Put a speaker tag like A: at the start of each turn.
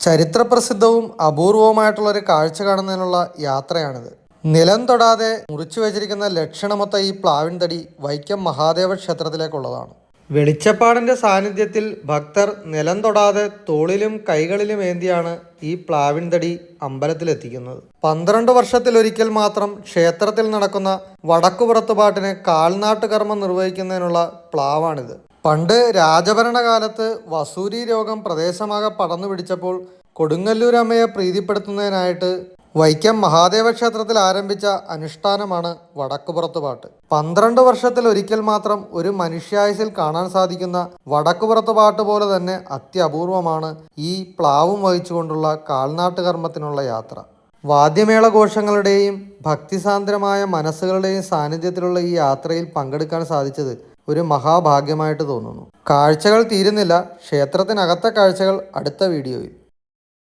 A: ചരിത്രപ്രസിദ്ധവും അപൂർവവുമായിട്ടുള്ളൊരു കാഴ്ച കാണുന്നതിനുള്ള യാത്രയാണിത്. നിലം തൊടാതെ മുറിച്ചു വെച്ചിരിക്കുന്ന ലക്ഷണമൊത്ത ഈ പ്ലാവിൻ തടി വൈക്കം മഹാദേവ ക്ഷേത്രത്തിലേക്കുള്ളതാണ്. വെളിച്ചപ്പാടിന്റെ സാന്നിധ്യത്തിൽ ഭക്തർ നിലം തൊടാതെ തോളിലും കൈകളിലും ഏന്തിയാണ് ഈ പ്ലാവിൻ തടി അമ്പലത്തിലെത്തിക്കുന്നത്. 12 വർഷത്തിലൊരിക്കൽ മാത്രം ക്ഷേത്രത്തിൽ നടക്കുന്ന വടക്കുപുറത്തുപാട്ടിന് കാൽനാട്ട് കർമ്മം നിർവഹിക്കുന്നതിനുള്ള പ്ലാവാണിത്. പണ്ട് രാജഭരണകാലത്ത് വസൂരി രോഗം പ്രദേശമാകെ പടർന്നു പിടിച്ചപ്പോൾ കൊടുങ്ങല്ലൂരമ്മയെ പ്രീതിപ്പെടുത്തുന്നതിനായിട്ട് വൈക്കം മഹാദേവ ക്ഷേത്രത്തിൽ ആരംഭിച്ച അനുഷ്ഠാനമാണ് വടക്കുപുറത്തുപാട്ട്. 12 വർഷത്തിൽ ഒരിക്കൽ മാത്രം ഒരു മനുഷ്യായുസിൽ കാണാൻ സാധിക്കുന്ന വടക്കുപുറത്തുപാട്ട് പോലെ തന്നെ അത്യപൂർവമാണ് ഈ പ്ലാവും വഹിച്ചുകൊണ്ടുള്ള കാൽനാട്ട് കർമ്മത്തിനുള്ള യാത്ര. വാദ്യമേള ഘോഷങ്ങളുടെയും ഭക്തിസാന്ദ്രമായ മനസ്സുകളുടെയും സാന്നിധ്യത്തിലുള്ള ഈ യാത്രയിൽ പങ്കെടുക്കാൻ സാധിച്ചത് ഒരു മഹാഭാഗ്യമായിട്ട് തോന്നുന്നു. കാഴ്ചകൾ തീരുന്നില്ല. ക്ഷേത്രത്തിനകത്തെ കാഴ്ചകൾ അടുത്ത വീഡിയോയിൽ.